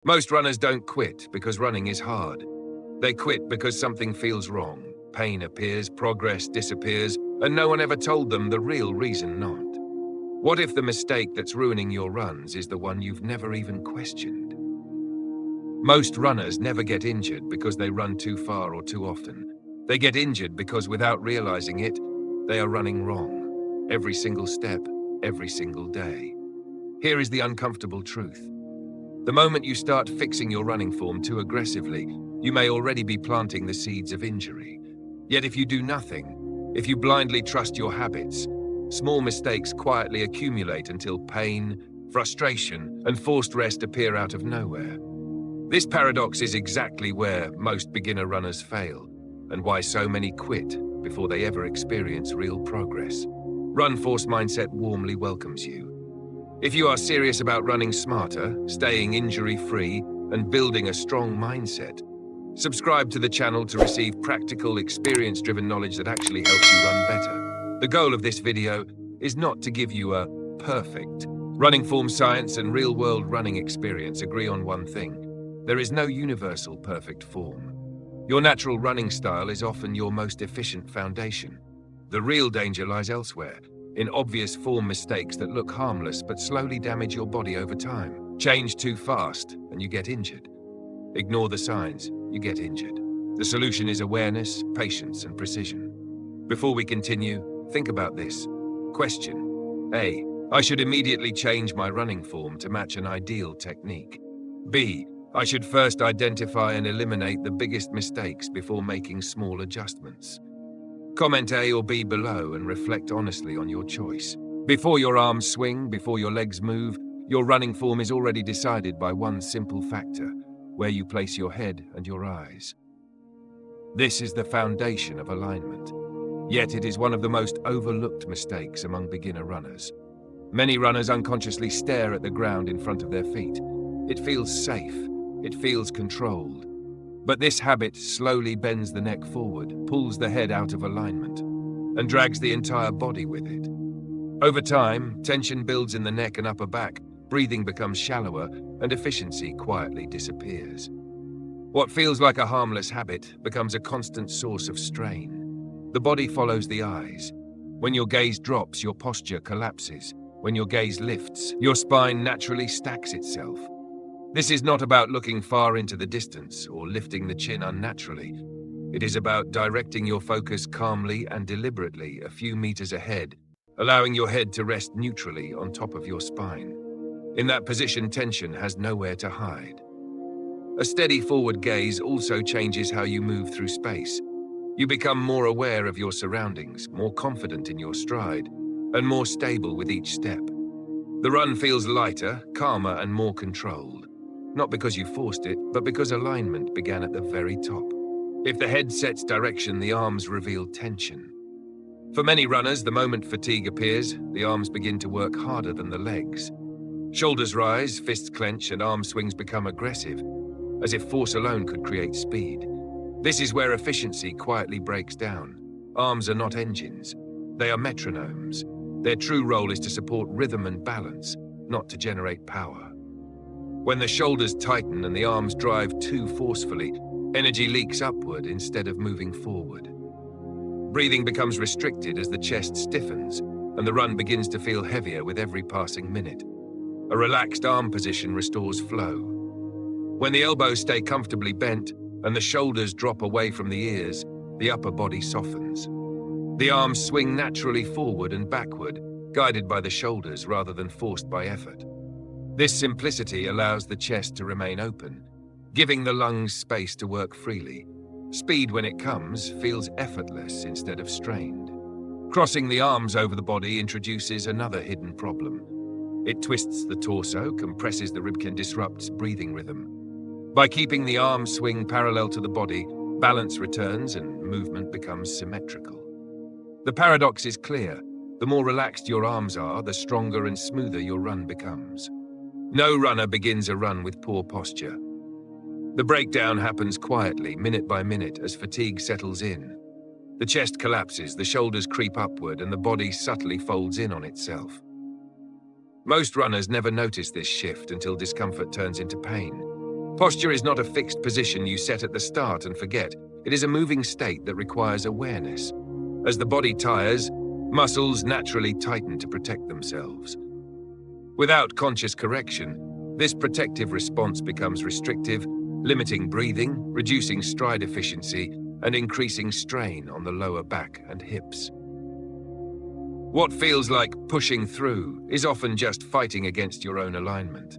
Most runners don't quit because running is hard. They quit because something feels wrong. Pain appears, progress disappears, and no one ever told them the real reason not. What if the mistake that's ruining your runs is the one you've never even questioned? Most runners never get injured because they run too far or too often. They get injured because without realizing it, they are running wrong. Every single step, every single day. Here is the uncomfortable truth. The moment you start fixing your running form too aggressively, you may already be planting the seeds of injury. Yet if you do nothing, if you blindly trust your habits, small mistakes quietly accumulate until pain, frustration, and forced rest appear out of nowhere. This paradox is exactly where most beginner runners fail, and why so many quit before they ever experience real progress. Runforce Mindset warmly welcomes you. If you are serious about running smarter, staying injury-free, and building a strong mindset, subscribe to the channel to receive practical, experience-driven knowledge that actually helps you run better. The goal of this video is not to give you a perfect running form. Science and real-world running experience agree on one thing. There is no universal perfect form. Your natural running style is often your most efficient foundation. The real danger lies elsewhere, in obvious form mistakes that look harmless but slowly damage your body over time. Change too fast and you get injured. Ignore the signs, you get injured. The solution is awareness, patience, and precision. Before we continue, think about this. Question: A. I should immediately change my running form to match an ideal technique. B. I should first identify and eliminate the biggest mistakes before making small adjustments. Comment A or B below and reflect honestly on your choice. Before your arms swing, before your legs move, your running form is already decided by one simple factor: where you place your head and your eyes. This is the foundation of alignment. Yet it is one of the most overlooked mistakes among beginner runners. Many runners unconsciously stare at the ground in front of their feet. It feels safe. It feels controlled. But this habit slowly bends the neck forward, pulls the head out of alignment, and drags the entire body with it. Over time, tension builds in the neck and upper back, breathing becomes shallower, and efficiency quietly disappears. What feels like a harmless habit becomes a constant source of strain. The body follows the eyes. When your gaze drops, your posture collapses. When your gaze lifts, your spine naturally stacks itself. This is not about looking far into the distance or lifting the chin unnaturally. It is about directing your focus calmly and deliberately a few meters ahead, allowing your head to rest neutrally on top of your spine. In that position, tension has nowhere to hide. A steady forward gaze also changes how you move through space. You become more aware of your surroundings, more confident in your stride, and more stable with each step. The run feels lighter, calmer, and more controlled. Not because you forced it, but because alignment began at the very top. If the head sets direction, the arms reveal tension. For many runners, the moment fatigue appears, the arms begin to work harder than the legs. Shoulders rise, fists clench, and arm swings become aggressive, as if force alone could create speed. This is where efficiency quietly breaks down. Arms are not engines. They are metronomes. Their true role is to support rhythm and balance, not to generate power. When the shoulders tighten and the arms drive too forcefully, energy leaks upward instead of moving forward. Breathing becomes restricted as the chest stiffens, and the run begins to feel heavier with every passing minute. A relaxed arm position restores flow. When the elbows stay comfortably bent and the shoulders drop away from the ears, the upper body softens. The arms swing naturally forward and backward, guided by the shoulders rather than forced by effort. This simplicity allows the chest to remain open, giving the lungs space to work freely. Speed, when it comes, feels effortless instead of strained. Crossing the arms over the body introduces another hidden problem. It twists the torso, compresses the ribcage, and disrupts breathing rhythm. By keeping the arms swing parallel to the body, balance returns and movement becomes symmetrical. The paradox is clear. The more relaxed your arms are, the stronger and smoother your run becomes. No runner begins a run with poor posture. The breakdown happens quietly, minute by minute, as fatigue settles in. The chest collapses, the shoulders creep upward, and the body subtly folds in on itself. Most runners never notice this shift until discomfort turns into pain. Posture is not a fixed position you set at the start and forget. It is a moving state that requires awareness. As the body tires, muscles naturally tighten to protect themselves. Without conscious correction, this protective response becomes restrictive, limiting breathing, reducing stride efficiency, and increasing strain on the lower back and hips. What feels like pushing through is often just fighting against your own alignment.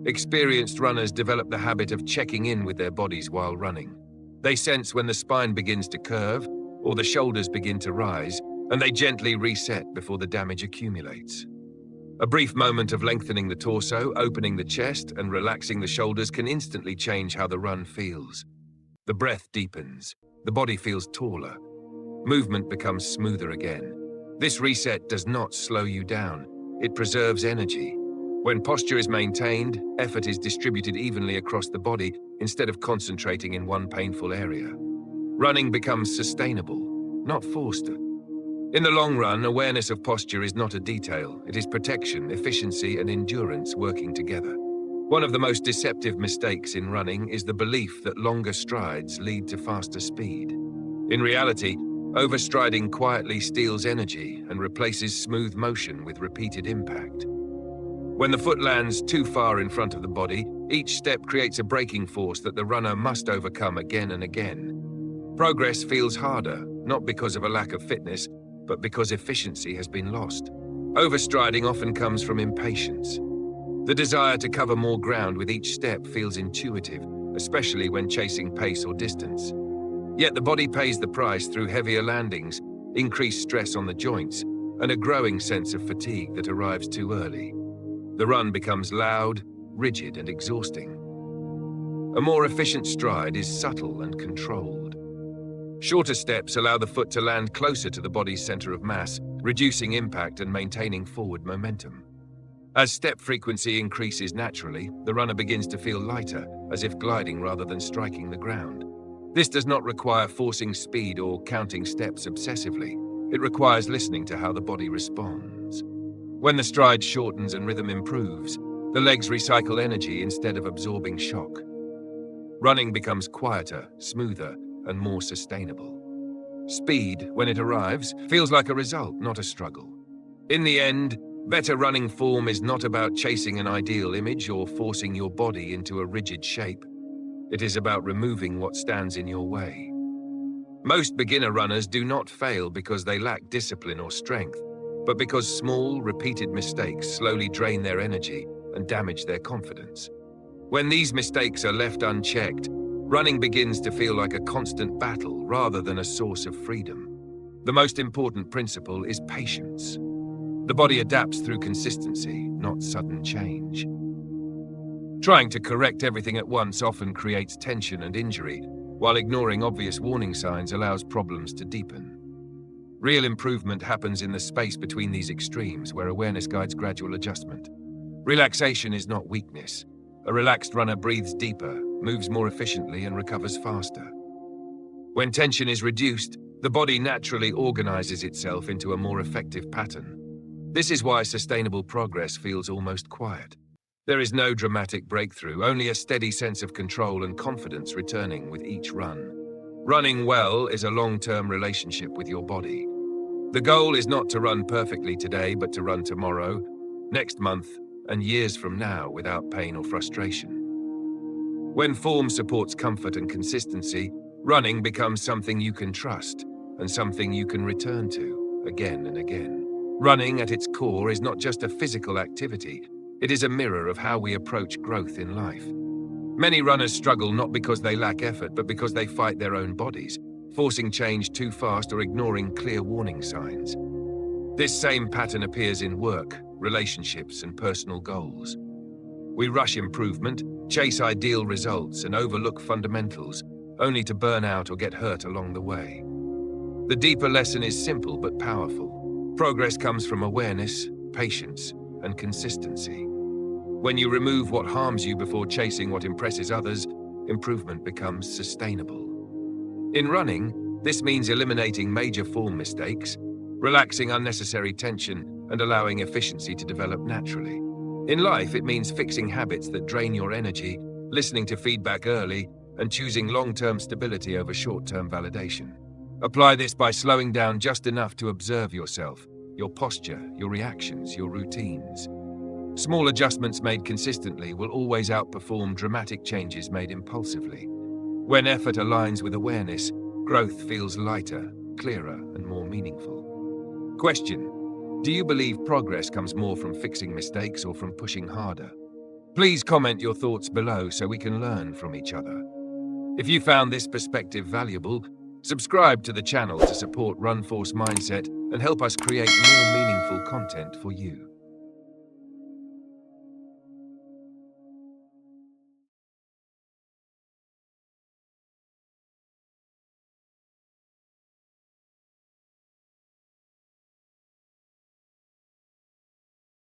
Experienced runners develop the habit of checking in with their bodies while running. They sense when the spine begins to curve or the shoulders begin to rise, and they gently reset before the damage accumulates. A brief moment of lengthening the torso, opening the chest, and relaxing the shoulders can instantly change how the run feels. The breath deepens, the body feels taller, movement becomes smoother again. This reset does not slow you down, it preserves energy. When posture is maintained, effort is distributed evenly across the body instead of concentrating in one painful area. Running becomes sustainable, not forced. In the long run, awareness of posture is not a detail. It is protection, efficiency, and endurance working together. One of the most deceptive mistakes in running is the belief that longer strides lead to faster speed. In reality, overstriding quietly steals energy and replaces smooth motion with repeated impact. When the foot lands too far in front of the body, each step creates a braking force that the runner must overcome again and again. Progress feels harder, not because of a lack of fitness, but because efficiency has been lost. Overstriding often comes from impatience. The desire to cover more ground with each step feels intuitive, especially when chasing pace or distance. Yet the body pays the price through heavier landings, increased stress on the joints, and a growing sense of fatigue that arrives too early. The run becomes loud, rigid, and exhausting. A more efficient stride is subtle and controlled. Shorter steps allow the foot to land closer to the body's center of mass, reducing impact and maintaining forward momentum. As step frequency increases naturally, the runner begins to feel lighter, as if gliding rather than striking the ground. This does not require forcing speed or counting steps obsessively. It requires listening to how the body responds. When the stride shortens and rhythm improves, the legs recycle energy instead of absorbing shock. Running becomes quieter, smoother, and more sustainable. Speed, when it arrives, feels like a result, not a struggle. In the end, better running form is not about chasing an ideal image or forcing your body into a rigid shape. It is about removing what stands in your way. Most beginner runners do not fail because they lack discipline or strength, but because small, repeated mistakes slowly drain their energy and damage their confidence. When these mistakes are left unchecked, running begins to feel like a constant battle rather than a source of freedom. The most important principle is patience. The body adapts through consistency, not sudden change. Trying to correct everything at once often creates tension and injury, while ignoring obvious warning signs allows problems to deepen. Real improvement happens in the space between these extremes, where awareness guides gradual adjustment. Relaxation is not weakness. A relaxed runner breathes deeper, moves more efficiently, and recovers faster. When tension is reduced, the body naturally organizes itself into a more effective pattern. This is why sustainable progress feels almost quiet. There is no dramatic breakthrough, only a steady sense of control and confidence returning with each run. Running well is a long-term relationship with your body. The goal is not to run perfectly today, but to run tomorrow, next month, and years from now without pain or frustration. When form supports comfort and consistency, running becomes something you can trust and something you can return to again and again. Running at its core is not just a physical activity, it is a mirror of how we approach growth in life. Many runners struggle not because they lack effort, but because they fight their own bodies, forcing change too fast or ignoring clear warning signs. This same pattern appears in work, relationships, and personal goals. We rush improvement, chase ideal results, and overlook fundamentals, only to burn out or get hurt along the way. The deeper lesson is simple but powerful. Progress comes from awareness, patience, and consistency. When you remove what harms you before chasing what impresses others, improvement becomes sustainable. In running, this means eliminating major form mistakes, relaxing unnecessary tension, and allowing efficiency to develop naturally. In life, it means fixing habits that drain your energy listening to feedback early, and choosing long-term stability over short-term validation. Apply this by slowing down just enough to observe yourself, your posture, your reactions, your routines. Small adjustments made consistently will always outperform dramatic changes made impulsively. When effort aligns with awareness, growth feels lighter, clearer, and more meaningful. Question: do you believe progress comes more from fixing mistakes or from pushing harder? Please comment your thoughts below so we can learn from each other. If you found this perspective valuable, subscribe to the channel to support Runforce Mindset and help us create more meaningful content for you.